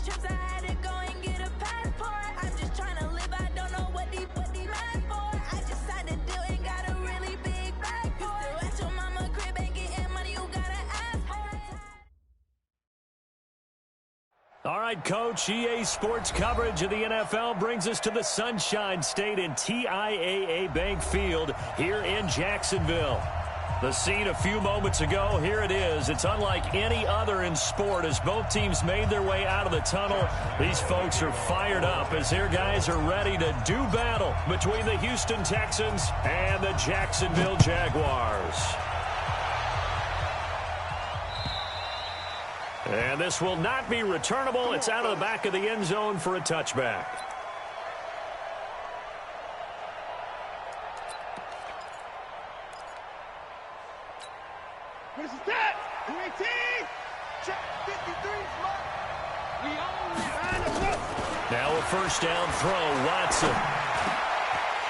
trips I had to go and get a passport. I'm just trying to live, I don't know what the mad for. I just signed a deal and got a really big bag for it. You still at your mama crib ain't getting money, you gotta ask for it. All right, Coach, EA Sports coverage of the NFL brings us to the Sunshine State in TIAA Bank Field here in Jacksonville. The scene a few moments ago, here it is. It's unlike any other in sport as both teams made their way out of the tunnel. These folks are fired up as their guys are ready to do battle between the Houston Texans and the Jacksonville Jaguars. And this will not be returnable. It's out of the back of the end zone for a touchback. What is that? 18. Check 53. Now a first down throw. Watson.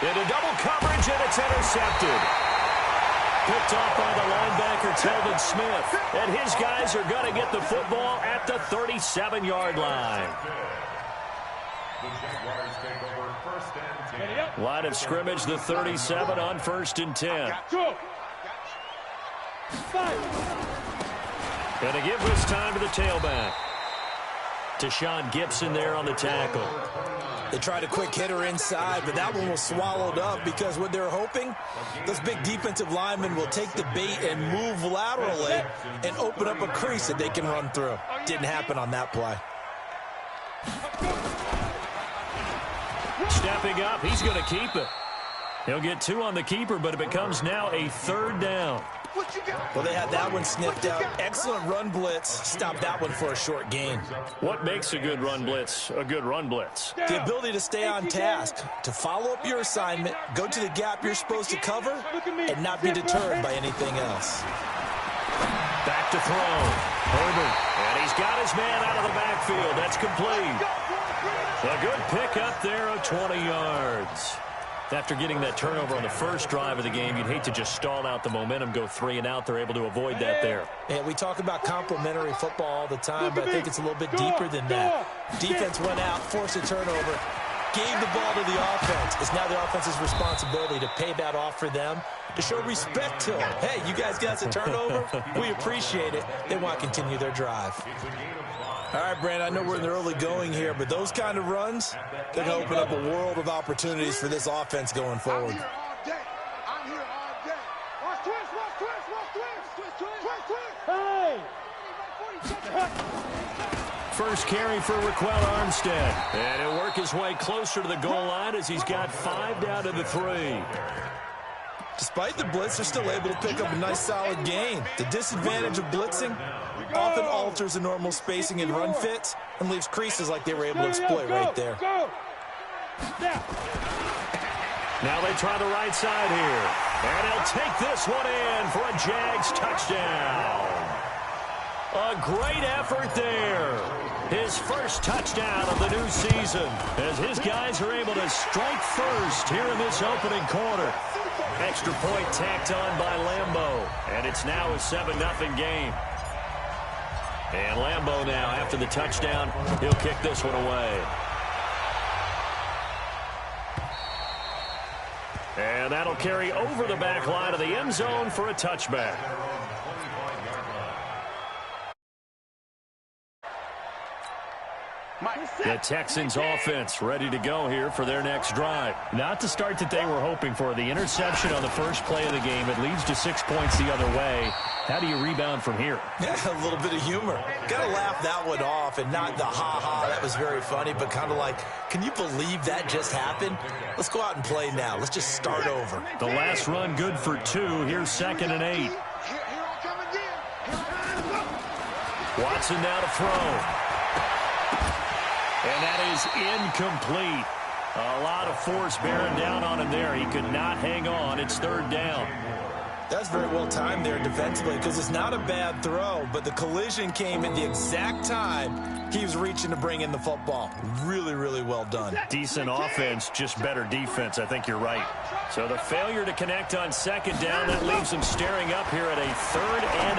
Into double coverage, and it's intercepted. Picked off by the linebacker, Telvin Smith. And his guys are going to get the football at the 37-yard line. Line of scrimmage, the 37 on 1st and 10. Going to give this time to the tailback. Deshaun Gibson there on the tackle. They tried a quick hitter inside, but that one was swallowed up because what they're hoping, those big defensive linemen will take the bait and move laterally and open up a crease that they can run through. Didn't happen on that play. Stepping up, he's going to keep it. He'll get 2 on the keeper, but it becomes now a 3rd down. Well, they had that one sniffed out. Excellent run blitz. Stopped that one for a short gain. What makes a good run blitz a good run blitz? The ability to stay on task, to follow up your assignment, go to the gap you're supposed to cover, and not be deterred by anything else. Back to throw. Herbert. And he's got his man out of the backfield. That's complete. A good pick up there of 20 yards. After getting that turnover on the first drive of the game, you'd hate to just stall out the momentum, go 3 and out. They're able to avoid that there. Yeah, we talk about complementary football all the time, but I think it's a little bit deeper than that. Defense went out, forced a turnover, gave the ball to the offense. It's now the offense's responsibility to pay that off for them, to show respect to them. Hey, you guys got a turnover? We appreciate it. They want to continue their drive. All right, Brand, I know we're in the early going here, but those kind of runs, they're going to open up a world of opportunities for this offense going forward. I'm here all day. Watch twist. Hey! First carry for Raquel Armstead. And he'll work his way closer to the goal line as he's got 5 down to the 3. Despite the blitz, they're still able to pick up a nice solid gain. The disadvantage of blitzing often alters the normal spacing and run fits and leaves creases like they were able to exploit right there. Now they try the right side here. And he'll take this one in for a Jags touchdown. A great effort there. His first touchdown of the new season as his guys are able to strike first here in this opening quarter. Extra point tacked on by Lambeau. And it's now a 7-0 game. And Lambeau now, after the touchdown, he'll kick this one away. And that'll carry over the back line of the end zone for a touchback. The Texans offense ready to go here for their next drive. Not the start that they were hoping for. The interception on the first play of the game. It leads to 6 points the other way. How do you rebound from here? Yeah, a little bit of humor. Got to laugh that one off and not the ha-ha, that was very funny, but kind of like, can you believe that just happened? Let's go out and play now. Let's just start over. The last run good for 2. Here's 2nd and 8. Watson now to throw. And that is incomplete. A lot of force bearing down on him there. He could not hang on. It's 3rd down. That's very well timed there defensively because it's not a bad throw, but the collision came at the exact time he was reaching to bring in the football. Really, really well done. Decent offense, just better defense. I think you're right. So the failure to connect on 2nd down, that leaves him staring up here at a 3rd and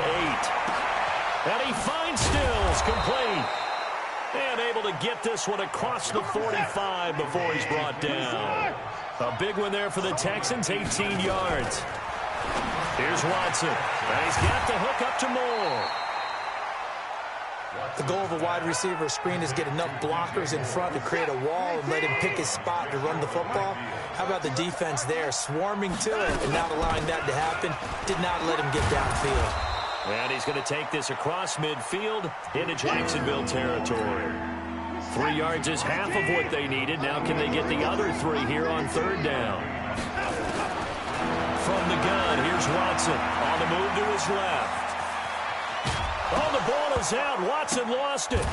8. And he finds Stills complete. And able able to get this one across the 45 before he's brought down. A big one there for the Texans, 18 yards. Here's Watson, and he's got the hook up to Moore. The goal of a wide receiver screen is get enough blockers in front to create a wall and let him pick his spot to run the football. How about the defense there, swarming to it and not allowing that to happen? Did not let him get downfield. And he's going to take this across midfield into Jacksonville territory. 3 yards is half of what they needed. Now can they get the other 3 here on third down? From the gun, here's Watson on the move to his left. Oh, the ball is out. Watson lost it.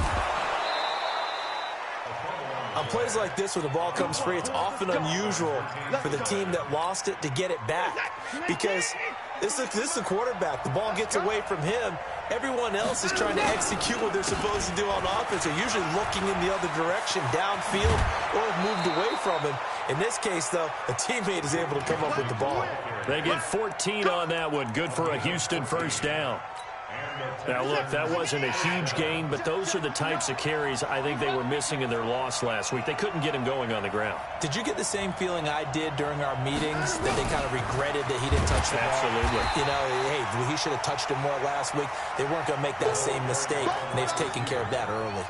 On plays like this, when the ball comes free, it's often unusual for the team that lost it to get it back. Because this is the quarterback. The ball gets away from him. Everyone else is trying to execute what they're supposed to do on offense. They're usually looking in the other direction, downfield, or have moved away from him. In this case, though, a teammate is able to come up with the ball. They get 14 on that one. Good for a Houston first down. Now, look, that wasn't a huge gain, but those are the types of carries I think they were missing in their loss last week. They couldn't get him going on the ground. Did you get the same feeling I did during our meetings, that they kind of regretted that he didn't touch the ball? Absolutely. You know, hey, he should have touched it more last week. They weren't going to make that same mistake, and they've taken care of that early.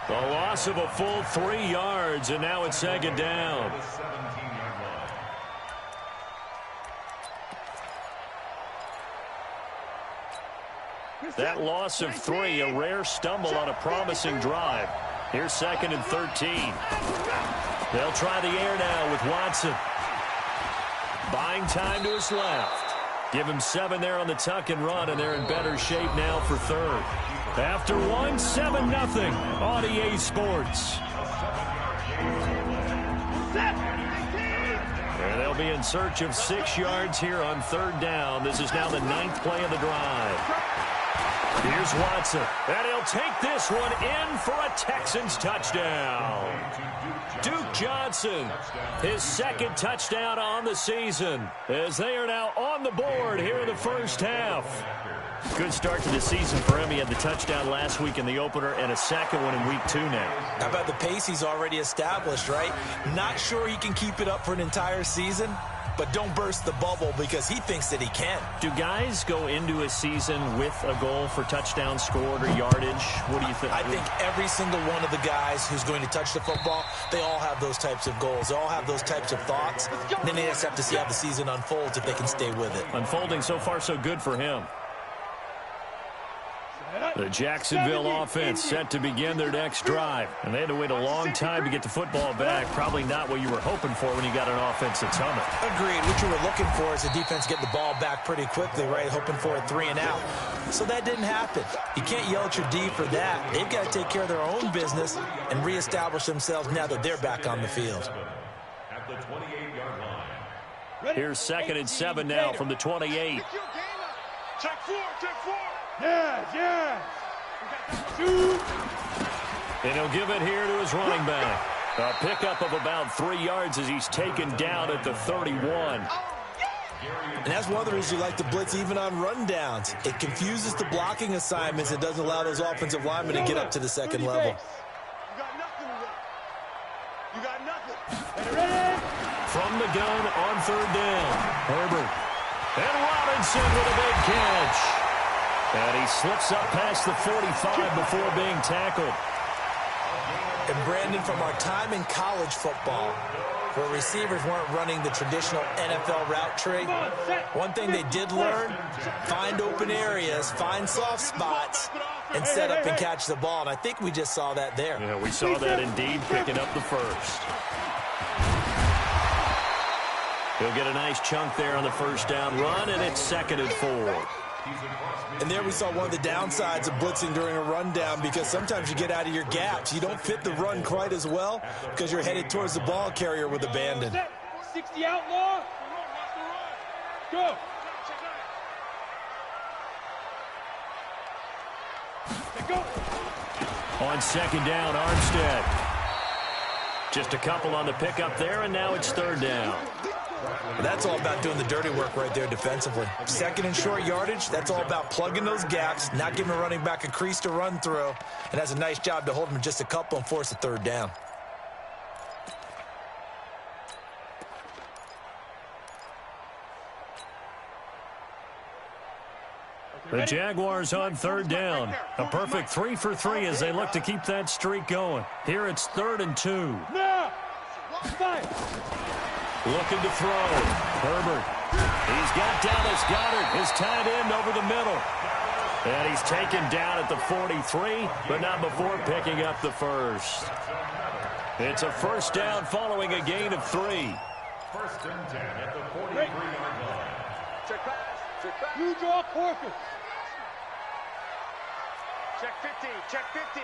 The loss of a full 3 yards, and now it's second down. That loss of 3, a rare stumble on a promising drive. Here's second and 13. They'll try the air now with Watson. Buying time to his left. Give him 7 there on the tuck and run, and they're in better shape now for third. After 1, 7-0 on EA Sports. And they'll be in search of 6 yards here on third down. This is now the 9th play of the drive. Here's Watson, and he'll take this one in for a Texans touchdown. Duke Johnson, his second touchdown on the season, as they are now on the board here in the first half. Good start to the season for him. He had the touchdown last week in the opener and a second one in week 2 now. How about the pace he's already established, right? Not sure he can keep it up for an entire season, but don't burst the bubble because he thinks that he can. Do guys go into a season with a goal for touchdown scored or yardage? What do you think? I think every single one of the guys who's going to touch the football, they all have those types of goals. They all have those types of thoughts. And then they just have to see how the season unfolds if they can stay with it. Unfolding so far so good for him. The Jacksonville offense set to begin their next drive. And they had to wait a long time to get the football back. Probably not what you were hoping for when you got an offense that's humming. Agreed. What you were looking for is the defense getting the ball back pretty quickly, right? Hoping for a 3 and out. So that didn't happen. You can't yell at your D for that. They've got to take care of their own business and reestablish themselves now that they're back on the field. Here's second and 7 now from the 28. Check 4, check 4. Yeah. Shoot. And he'll give it here to his running back. A pickup of about 3 yards as he's taken down at the 31. And that's one of the reasons you like to blitz even on rundowns. It confuses the blocking assignments. It doesn't allow those offensive linemen to get up to the second level. You got nothing. From the gun on third down. Herbert. And Robinson with a big catch. And he slips up past the 45 before being tackled. And Brandon, from our time in college football, where receivers weren't running the traditional NFL route tree, one thing they did learn, find open areas, find soft spots, and set up and catch the ball. And I think we just saw that there. Yeah, we saw that indeed, picking up the first. He'll get a nice chunk there on the first down run, and it's second and 4. And there we saw one of the downsides of blitzing during a rundown, because sometimes you get out of your gaps. You don't fit the run quite as well because you're headed towards the ball carrier with abandon. 60 outlaw. Go. Go. On second down, Armstead. Just a couple on the pickup there, and now it's third down. That's all about doing the dirty work right there defensively. Second and short yardage, that's all about plugging those gaps, not giving a running back a crease to run through, and that's a nice job to hold him just a couple and force a third down. The Jaguars on third down. A perfect 3 for 3 as they look to keep that streak going. Here it's 3rd and 2. Looking to throw. Herbert. He's got Dallas Goedert, his tight end, over the middle. And he's taken down at the 43, but not before picking up the first. It's a first down following a gain of 3. 1st and 10 at the 43-yard line. Check pass. Check back. You draw Corker. Check 50. Check 50.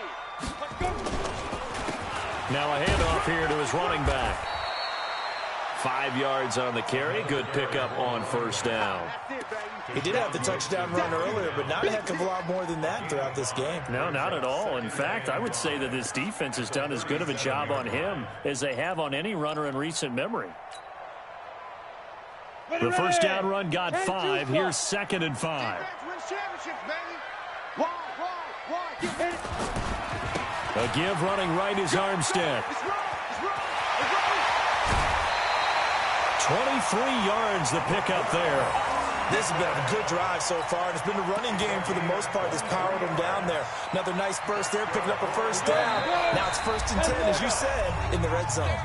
Let's go. Now a handoff here to his running back. 5 yards on the carry. Good pickup on first down. He did have the touchdown run earlier, but not a heck of a lot more than that throughout this game. No, not at all. In fact, I would say that this defense has done as good of a job on him as they have on any runner in recent memory. The first down run got 5. Here's 2nd and 5. A give running right is Armstead. 23 yards the pickup there. This has been a good drive so far, and it's been the running game for the most part that's powered him down there. Another nice burst there, picking up a first down. Now it's 1st and 10, as you said, in the red zone.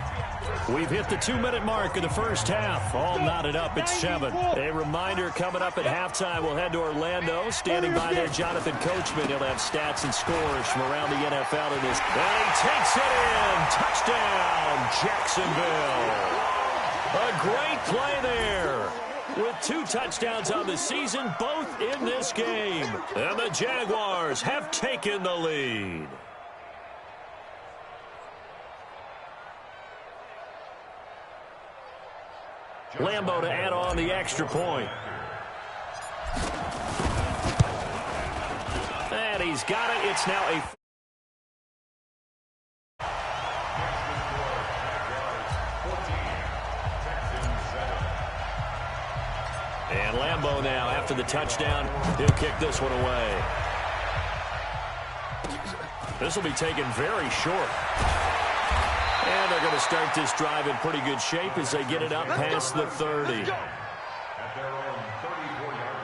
We've hit the 2-minute mark of the first half. All knotted up at 7. A reminder coming up at halftime. We'll head to Orlando. Standing by there, Jonathan Coachman. He'll have stats and scores from around the NFL in this. And he takes it in. Touchdown, Jacksonville. A great play there. With 2 touchdowns on the season, both in this game. And the Jaguars have taken the lead. Lambo to add on the extra point. And he's got it. It's now a... And Lambo now, after the touchdown, he'll kick this one away. This will be taken very short. And they're going to start this drive in pretty good shape as they get it up past the 30. At their own 34-yard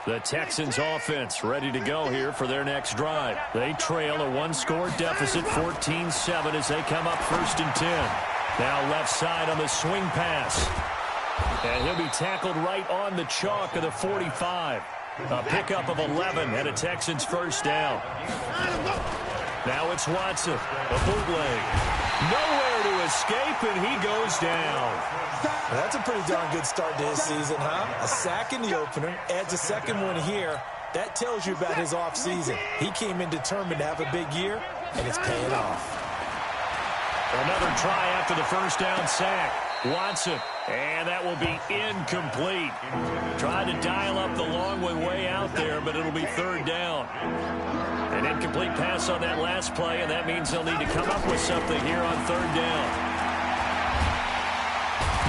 line. The Texans offense ready to go here for their next drive. They trail a 1-score deficit, 14-7, as they come up 1st and 10. Now left side on the swing pass. And he'll be tackled right on the chalk of the 45. A pickup of 11 and a Texans first down. Now it's Watson, a bootleg. Nowhere to escape, and he goes down. Well, that's a pretty darn good start to his season, huh? A sack in the opener, adds a second one here. That tells you about his offseason. He came in determined to have a big year, and it's paying off. Another try after the first down sack. Watson, and that will be incomplete. Tried to dial up the long way out there, but it'll be 3rd down. An incomplete pass on that last play, and that means they'll need to come up with something here on 3rd down.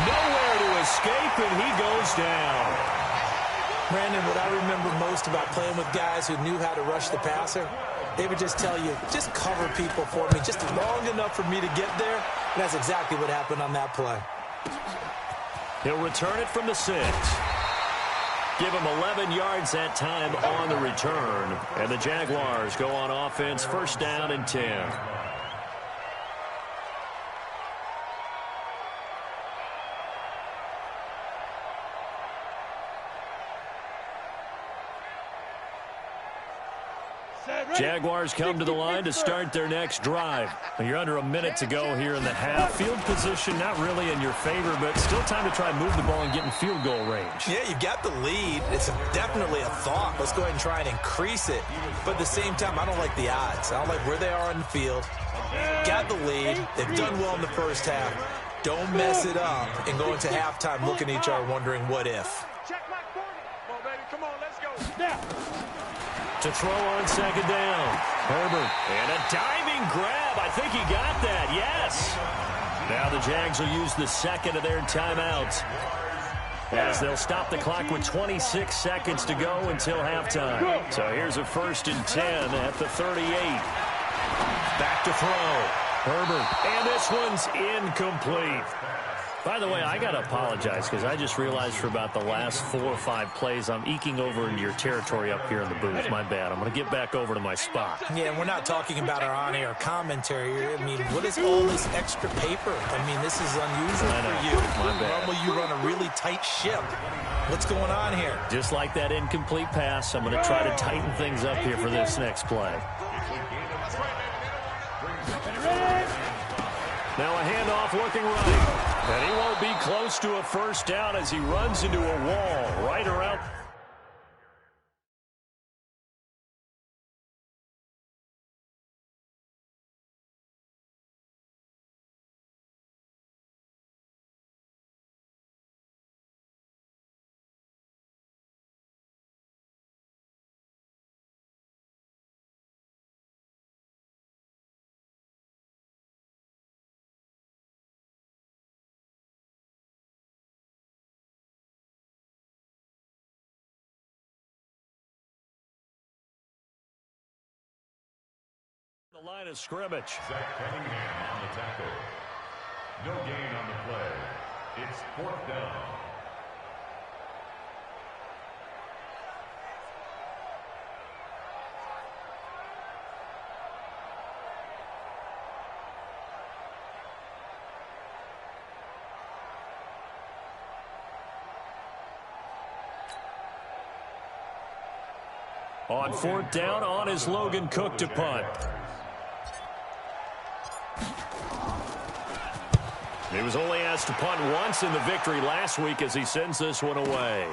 Nowhere to escape, and he goes down. Brandon, what I remember most about playing with guys who knew how to rush the passer, they would just tell you, just cover people for me, just long enough for me to get there. And that's exactly what happened on that play. He'll return it from the 6. Give him 11 yards that time on the return. And the Jaguars go on offense, 1st down and 10. Jaguars come to the line to start their next drive. You're under a minute to go here in the half. Field position not really in your favor, but still time to try and move the ball and get in field goal range. Yeah, you've got the lead. It's definitely a thought. Let's go ahead and try and increase it. But at the same time, I don't like the odds. I don't like where they are on the field. Got the lead. They've done well in the first half. Don't mess it up and go into halftime looking at each other wondering what if. Check my corner. Come on, baby. Come on, let's go. Now. to throw on second down. Herbert. And a diving grab. I think he got that. Yes. Now the Jags will use the second of their timeouts, as they'll stop the clock with 26 seconds to go until halftime. So here's a 1st and 10 at the 38. Back to throw. Herbert. And this one's incomplete. By the way, I got to apologize because I just realized for about the last 4 or 5 plays, I'm eking over into your territory up here in the booth. My bad. I'm going to get back over to my spot. Yeah, we're not talking about our on-air commentary. I mean, what is all this extra paper? I mean, this is unusual for you. My bad. Normally you run a really tight ship. What's going on here? Just like that incomplete pass, I'm going to try to tighten things up here for this next play. Now a handoff looking right. And he won't be close to a first down as he runs into a wall right around. The line of scrimmage. Zach Cunningham on the tackle. No gain on the play. It's 4th down. On 4th down, on is Logan Cook to punt. He was only asked to punt once in the victory last week as he sends this one away.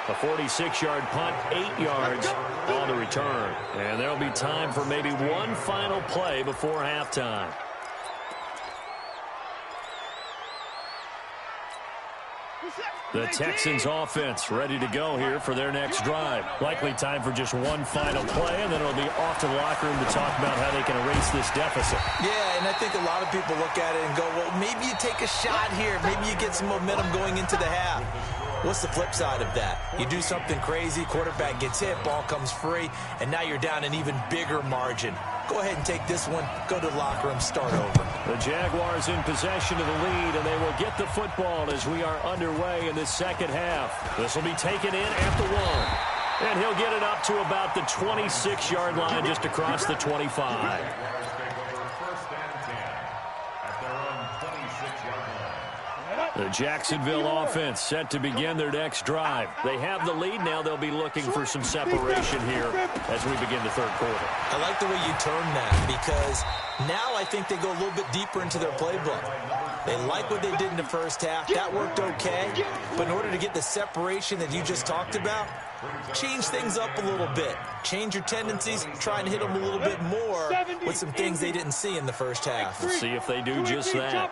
A 46-yard punt, 8 yards on the return. And there'll be time for maybe one final play before halftime. The Texans offense ready to go here for their next drive. Likely time for just one final play, and then it'll be off to the locker room to talk about how they can erase this deficit. Yeah, and I think a lot of people look at it and go, well, maybe you take a shot here. Maybe you get some momentum going into the half. What's the flip side of that? You do something crazy, quarterback gets hit, ball comes free, and now you're down an even bigger margin. Go ahead and take this one, go to the locker room, start over. The Jaguars in possession of the lead, and they will get the football as we are underway in this second half. This will be taken in at the 1. And he'll get it up to about the 26-yard line, just across the 25. The Jacksonville offense set to begin their next drive. They have the lead now. They'll be looking for some separation here as we begin the third quarter. I like the way you turn that, because now I think they go a little bit deeper into their playbook. They like what they did in the first half. That worked okay. But in order to get the separation that you just talked about, change things up a little bit. Change your tendencies, try and hit them a little bit more with some things they didn't see in the first half. We'll see if they do just that.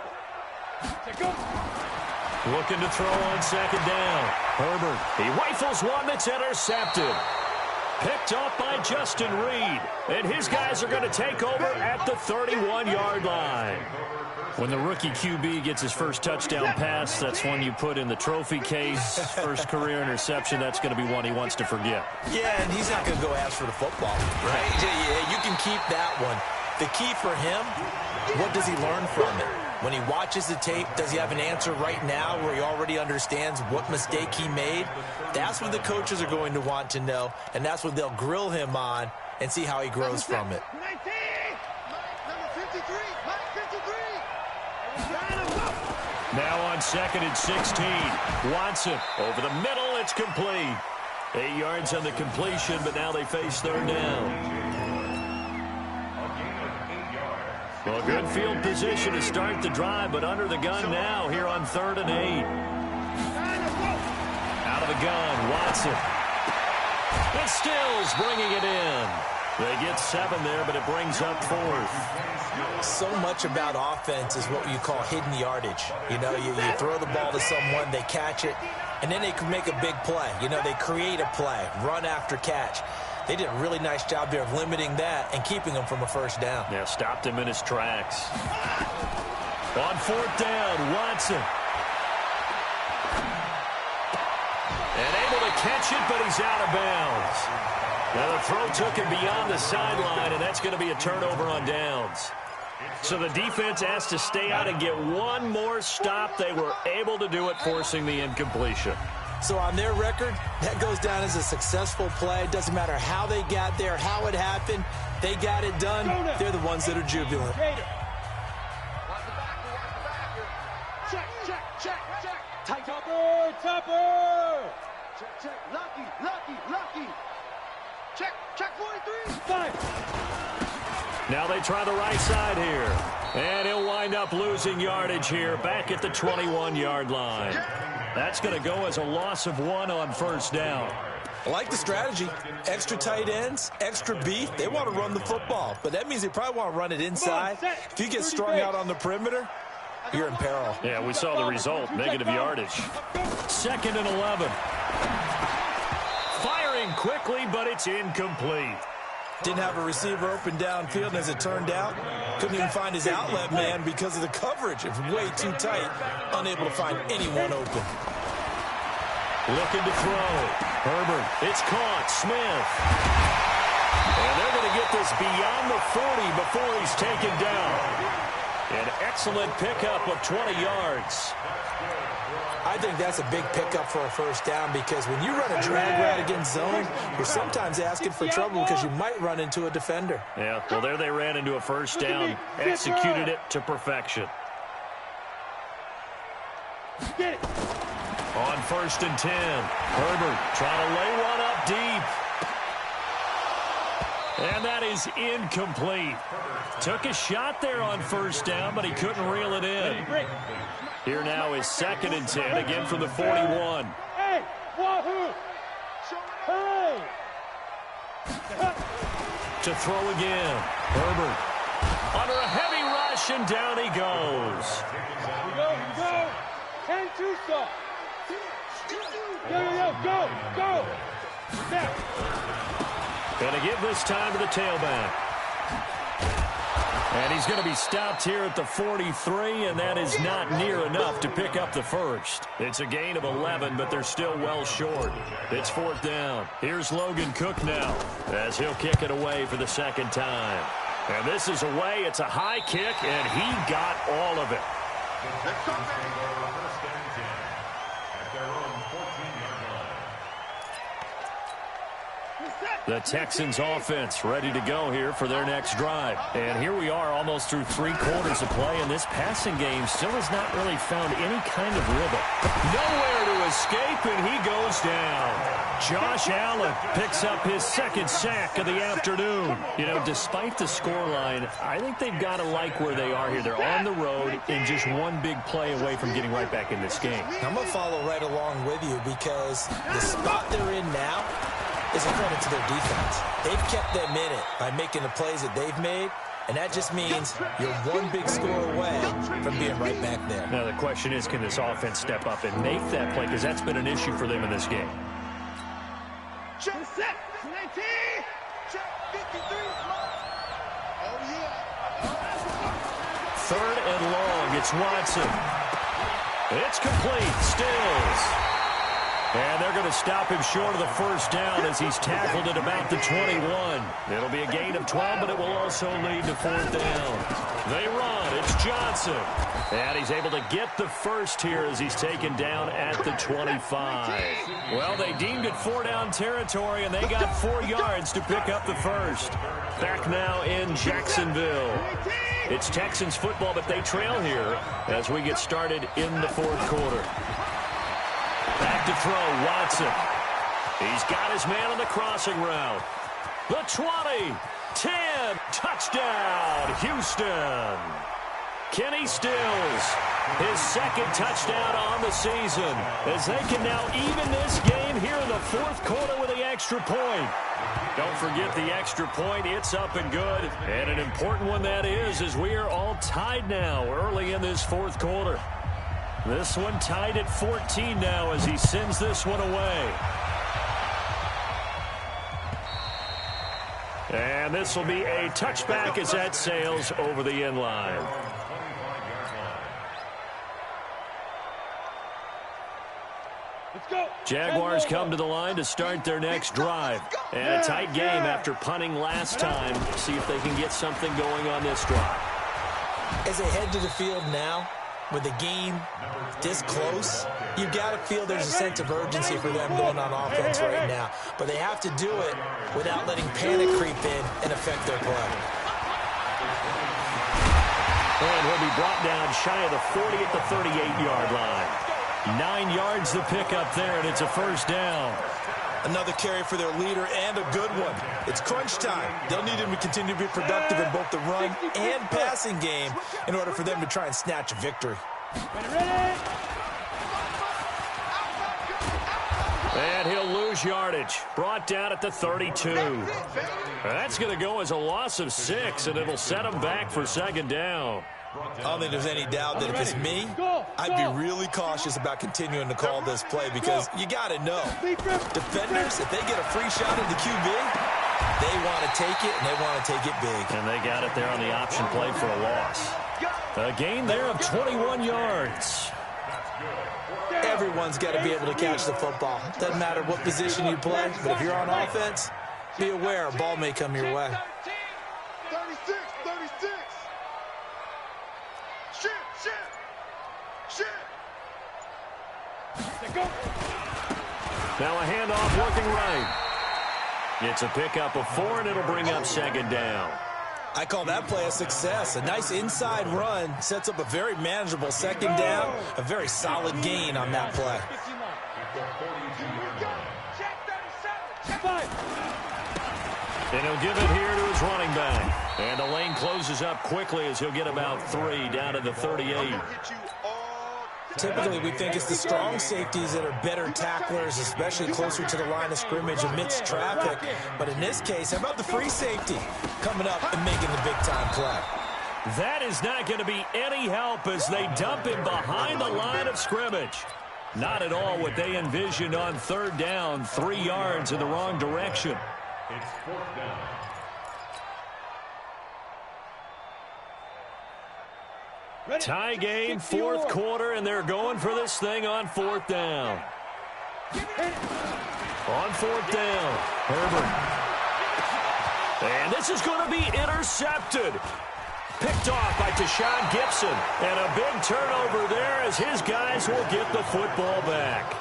Looking to throw on second down. Herbert. He rifles one that's intercepted. Picked up by Justin Reed. And his guys are going to take over at the 31-yard line. When the rookie QB gets his first touchdown pass, that's one you put in the trophy case. First career interception, that's going to be one he wants to forget. Yeah, and he's not going to go ask for the football, right? Yeah, you can keep that one. The key for him, what does he learn from it? When he watches the tape, does he have an answer right now where he already understands what mistake he made? That's what the coaches are going to want to know, and that's what they'll grill him on and see how he grows from it. Now on 2nd and 16. Watson over the middle. It's complete. 8 yards on the completion, but now they face third down. Well, good field position to start the drive, but under the gun now here on 3rd and 8. Out of the gun, Watson. And Stills bringing it in. They get 7 there, but it brings up 4th. So much about offense is what you call hidden yardage. You know, you throw the ball to someone, they catch it, and then they can make a big play. You know, they create a play, run after catch. They did a really nice job there of limiting that and keeping him from a first down. Yeah, stopped him in his tracks. On fourth down, Watson. And able to catch it, but he's out of bounds. Now the throw took him beyond the sideline, and that's going to be a turnover on downs. So the defense has to stay out and get one more stop. They were able to do it, forcing the incompletion. So on their record, that goes down as a successful play. Doesn't matter how they got there, how it happened. They got it done. They're the ones that are jubilant. Tight topper. Check. Lucky. Check 43. Five. Now they try the right side here. And he'll wind up losing yardage here back at the 21-yard line. That's going to go as a loss of 1 on first down. I like the strategy. Extra tight ends, extra beef. They want to run the football, but that means they probably want to run it inside. If you get strung out on the perimeter, you're in peril. Yeah, we saw the result, negative yardage. 2nd and 11. Firing quickly, but it's incomplete. Didn't have a receiver open downfield, and as it turned out, couldn't even find his outlet man because of the coverage. It was way too tight, unable to find anyone open. Looking to throw. Herbert, it's caught. Smith. And they're going to get this beyond the 40 before he's taken down. An excellent pickup of 20 yards. I think that's a big pickup for a first down because when you run a drag route against zone, you're sometimes asking for trouble because you might run into a defender. Yeah, well, there they ran into a first down, executed it to perfection. On 1st and 10, Herbert trying to lay one up deep. And that is incomplete. Took a shot there on first down, but he couldn't reel it in. Here now is 2nd and 10, again from the 41. Hey, Wahoo! Hey! To throw again. Herbert under a heavy rush, and down he goes. Here we go. 10-2 stop. Go. Now. Going to give this time to the tailback. And he's going to be stopped here at the 43, and that is not near enough to pick up the first. It's a gain of 11, but they're still well short. It's 4th down. Here's Logan Cook now as he'll kick it away for the 2nd time. And this is away. It's a high kick, and he got all of it. The Texans offense ready to go here for their next drive. And here we are almost through 3 quarters of play, and this passing game still has not really found any kind of rhythm. Nowhere to escape, and he goes down. Josh Allen picks up his 2nd sack of the afternoon. You know, despite the scoreline, I think they've got to like where they are here. They're on the road and just one big play away from getting right back in this game. I'm going to follow right along with you because the spot they're in now is a credit to their defense. They've kept them in it by making the plays that they've made, and that just means you're one big score away from being right back there. Now the question is, can this offense step up and make that play? Because that's been an issue for them in this game. Check set. 19. Check 53. Oh, yeah. 3rd and long. It's Watson. It's complete. Stills. And they're going to stop him short of the first down as he's tackled at about the 21. It'll be a gain of 12, but it will also lead to 4th down. They run. It's Johnson. And he's able to get the first here as he's taken down at the 25. Well, they deemed it 4-down territory, and they got 4 yards to pick up the first. Back now in Jacksonville. It's Texans football, but they trail here as we get started in the 4th quarter. Back to throw, Watson. He's got his man on the crossing route. The 20, 10, touchdown, Houston. Kenny Stills, his second touchdown on the season, as they can now even this game here in the fourth quarter with the extra point. Don't forget the extra point. It's up and good. And an important one that is, as we are all tied now early in this fourth quarter. This one tied at 14 now as he sends this one away. And this will be a touchback as that sails over the end line. Jaguars come to the line to start their next drive. And a tight game after punting last time. See if they can get something going on this drive. As they head to the field now, with the game this close, you've got to feel there's a sense of urgency for them going on offense right now. But they have to do it without letting panic creep in and affect their play. And he'll be brought down shy of the 40 at the 38-yard line. 9 yards the pickup there, and it's a first down. Another carry for their leader, and a good one. It's crunch time. They'll need him to continue to be productive in both the run and passing game in order for them to try and snatch a victory. And he'll lose yardage. Brought down at the 32. That's going to go as a loss of 6, and it'll set him back for second down. I don't think there's any doubt that if it's me, I'd be really cautious about continuing to call this play because you got to know, defenders, if they get a free shot at the QB, they want to take it, and they want to take it big. And they got it there on the option play for a loss. A gain there of 21 yards. Everyone's got to be able to catch the football. Doesn't matter what position you play, but if you're on offense, be aware a ball may come your way. 36, 36. Now a handoff working right. It's a pickup of 4, and it'll bring up second down. I call that play a success. A nice inside run sets up a very manageable second down, a very solid gain on that play. And he'll give it here to his running back. And the lane closes up quickly as he'll get about 3 down to the 38. Typically, we think it's the strong safeties that are better tacklers, especially closer to the line of scrimmage amidst traffic. But in this case, how about the free safety coming up and making the big-time play? That is not going to be any help as they dump him behind the line of scrimmage. Not at all what they envisioned on third down, 3 yards in the wrong direction. It's fourth down. Tie game, fourth quarter, and they're going for this thing on fourth down. On fourth down, Herbert. And this is going to be intercepted. Picked off by Tashawn Gibson. And a big turnover there as his guys will get the football back.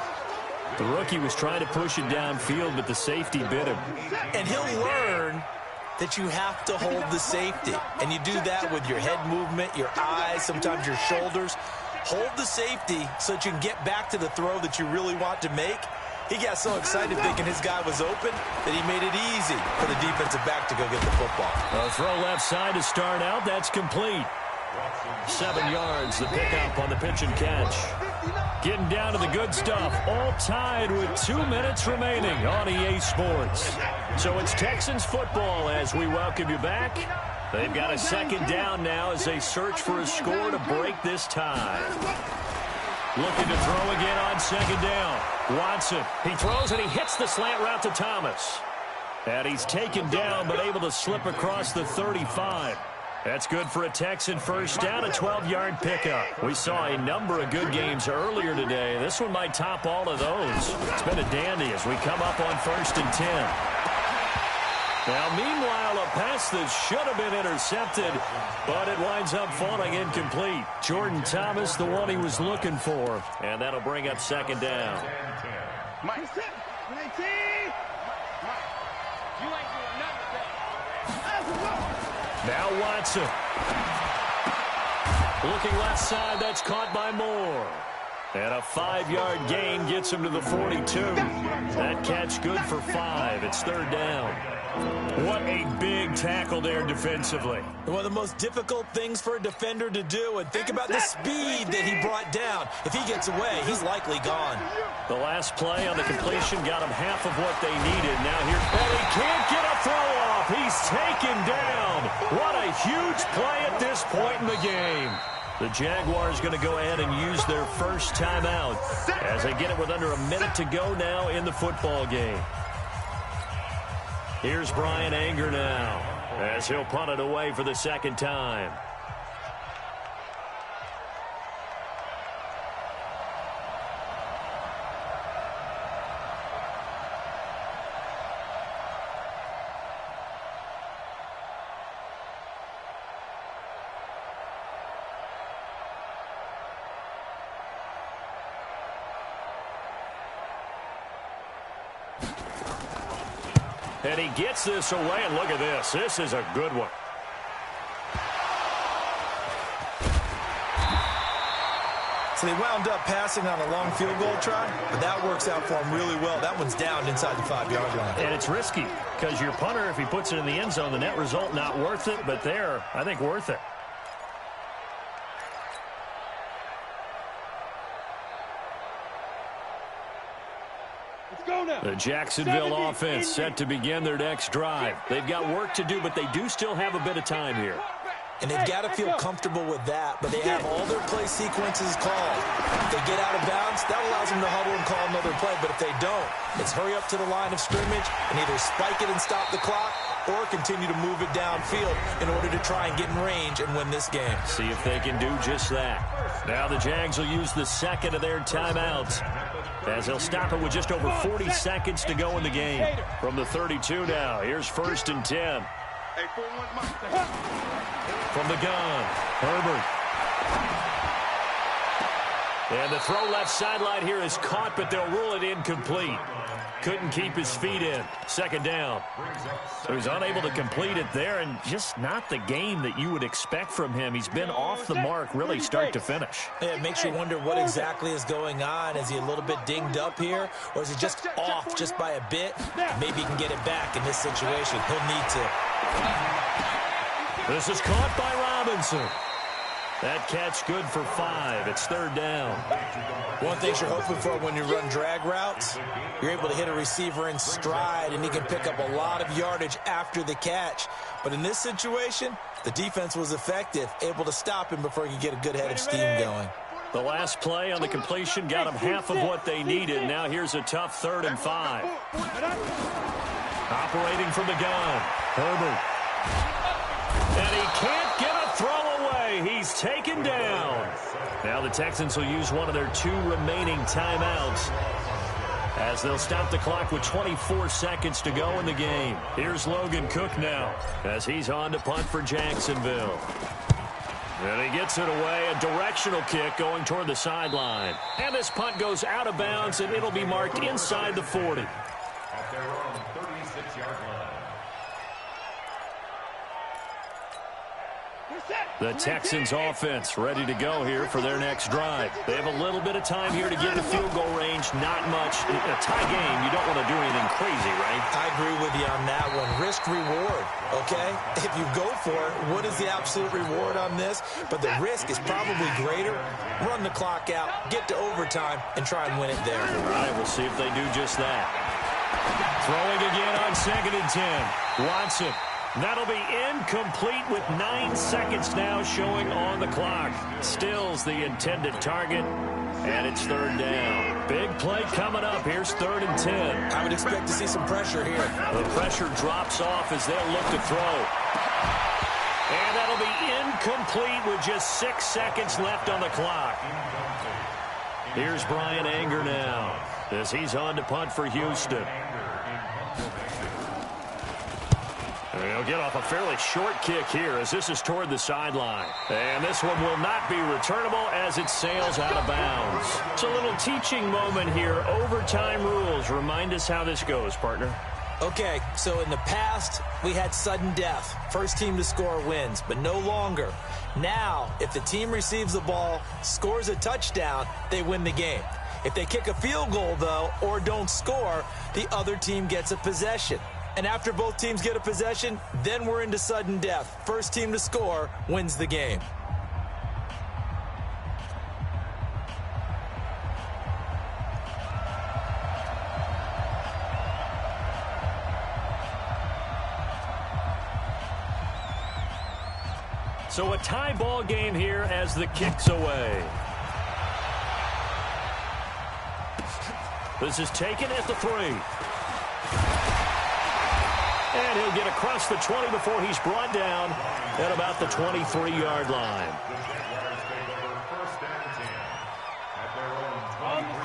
The rookie was trying to push it downfield, but the safety bit him. And he'll learn that you have to hold the safety. And you do that with your head movement, your eyes, sometimes your shoulders. Hold the safety so that you can get back to the throw that you really want to make. He got so excited thinking his guy was open that he made it easy for the defensive back to go get the football. A throw left side to start out. That's complete. 7 yards, the pickup on the pitch and catch. Getting down to the good stuff. All tied with 2 minutes remaining on EA Sports. So it's Texans football as we welcome you back. They've got a second down now as they search for a score to break this tie. Looking to throw again on second down. Watson, he throws and he hits the slant route to Thomas. And he's taken down but able to slip across the 35. That's good for a Texan first down, a 12-yard pickup. We saw a number of good games earlier today. This one might top all of those. It's been a dandy as we come up on 1st and 10. Now, meanwhile, a pass that should have been intercepted, but it winds up falling incomplete. Jordan Thomas, the one he was looking for, and that'll bring up second down. Now Watson. Looking left side, that's caught by Moore. And a 5-yard gain gets him to the 42. That catch good for 5. It's third down. What a big tackle there defensively. One of the most difficult things for a defender to do, and think about the speed that he brought down. If he gets away, he's likely gone. The last play on the completion got him half of what they needed. Now here, and he can't get a throw off. He's taken down. What a huge play at this point in the game. The Jaguars going to go ahead and use their first timeout as they get it with under a minute to go now in the football game. Here's Brian Anger now as he'll punt it away for the second time. And he gets this away, and look at this. This is a good one. So they wound up passing on a long field goal try, but that works out for him really well. That one's down inside the 5-yard line. And it's risky because your punter, if he puts it in the end zone, the net result not worth it, but there, I think worth it. The Jacksonville offense set to begin their next drive. They've got work to do, but they do still have a bit of time here. And they've got to feel comfortable with that, but they have all their play sequences called. If they get out of bounds, that allows them to huddle and call another play, but if they don't, it's hurry up to the line of scrimmage and either spike it and stop the clock or continue to move it downfield in order to try and get in range and win this game. See if they can do just that. Now the Jags will use the second of their timeouts as they'll stop it with just over 40 seconds to go in the game. From the 32 now, here's 1st and 10. From the gun, Herbert. And the throw left sideline here is caught, but they'll rule it incomplete. Couldn't keep his feet in. Second down. So he's unable to complete it there, and just not the game that you would expect from him. He's been off the mark really start to finish. Yeah, it makes you wonder what exactly is going on. Is he a little bit dinged up here, or is he just off just by a bit? Maybe he can get it back in this situation. He'll need to. This is caught by Robinson. That catch good for 5. It's third down. One thing you're hoping for when you run drag routes, you're able to hit a receiver in stride, and he can pick up a lot of yardage after the catch. But in this situation, the defense was effective, able to stop him before he could get a good head of steam going. The last play on the completion got him half of what they needed. Now here's a tough 3rd and 5. Operating from the gun, Herbert. And he can't get a throw away. He's taken down. Now the Texans will use one of their 2 remaining timeouts as they'll stop the clock with 24 seconds to go in the game. Here's Logan Cook now as he's on to punt for Jacksonville. And he gets it away, a directional kick going toward the sideline. And this punt goes out of bounds, and it'll be marked inside the 40. At their own 36-yard line. The Texans offense ready to go here for their next drive. They have a little bit of time here to get to field goal range. Not much. In a tie game, you don't want to do anything crazy, right? I agree with you on that one. Risk reward, okay? If you go for it, what is the absolute reward on this? But the risk is probably greater. Run the clock out, get to overtime, and try and win it there. All right, we'll see if they do just that. Throwing again on 2nd and 10. Watson. That'll be incomplete with 9 seconds now showing on the clock. Stills the intended target, and it's 3rd down. Big play coming up. Here's 3rd and 10. I would expect to see some pressure here. The pressure drops off as they'll look to throw. And that'll be incomplete with just 6 seconds left on the clock. Here's Brian Anger now as he's on to punt for Houston. He'll get off a fairly short kick here as this is toward the sideline. And this one will not be returnable as it sails out of bounds. It's a little teaching moment here. Overtime rules. Remind us how this goes, partner. Okay, so in the past, we had sudden death. First team to score wins, but no longer. Now, if the team receives the ball, scores a touchdown, they win the game. If they kick a field goal, though, or don't score, the other team gets a possession. And after both teams get a possession, then we're into sudden death. First team to score wins the game. So a tie ball game here as the kick's away. This is taken at the 3. And he'll get across the 20 before he's brought down at about the 23-yard line.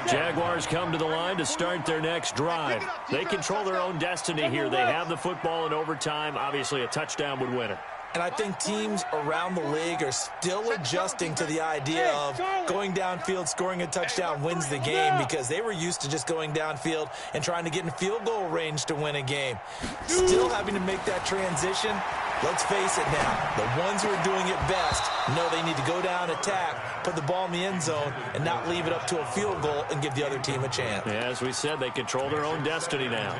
Jaguars come to the line to start their next drive. They control their own destiny here. They have the football in overtime. Obviously, a touchdown would win it. And I think teams around the league are still adjusting to the idea of going downfield, scoring a touchdown wins the game, because they were used to just going downfield and trying to get in field goal range to win a game. Still having to make that transition. Let's face it now, the ones who are doing it best know they need to go down, attack, put the ball in the end zone, and not leave it up to a field goal and give the other team a chance. Yeah, as we said, they control their own destiny now.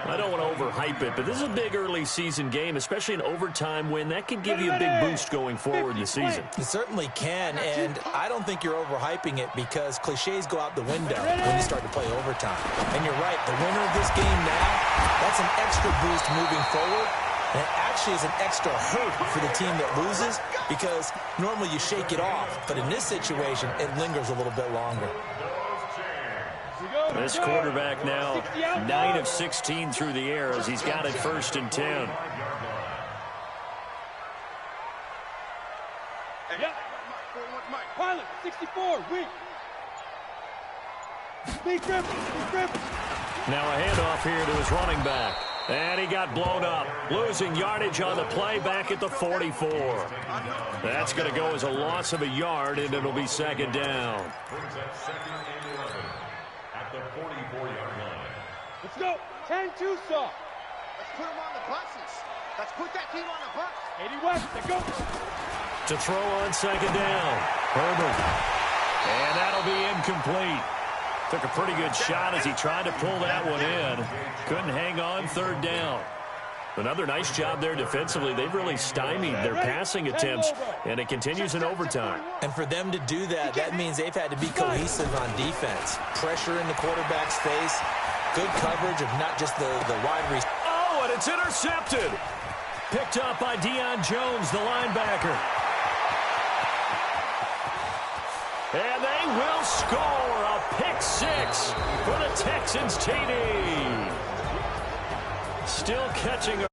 I don't want to overhype it, but this is a big early season game, especially an overtime win. That could give you a big boost going forward in the season. It certainly can, and I don't think you're overhyping it, because cliches go out the window when you start to play overtime. And you're right, the winner of this game now, that's an extra boost moving forward. And it actually is an extra hurt for the team that loses, because normally you shake it off. But in this situation, it lingers a little bit longer. This quarterback now 9 of 16 through the air as he's got it 1st and 10. Pilot, 64, weak. Now a handoff here to his running back. And he got blown up, losing yardage on the play back at the 44. That's going to go as a loss of a yard, and it'll be 2nd down. At the 44-yard line. Let's go. 10-2 saw. Let's put them on the buses. Let's put that team on the bus. 80 West, let's go. To throw on 2nd down, Herbert. And that'll be incomplete. Took a pretty good shot as he tried to pull that one in. Couldn't hang on, 3rd down. Another nice job there defensively. They've really stymied their passing attempts, and it continues in overtime. And for them to do that, that means they've had to be cohesive on defense. Pressure in the quarterback's face, good coverage of not just the wide receiver. Oh, and it's intercepted. Picked up by Deion Jones, the linebacker. And they will score a pick 6 for the Texans TD. Still catching a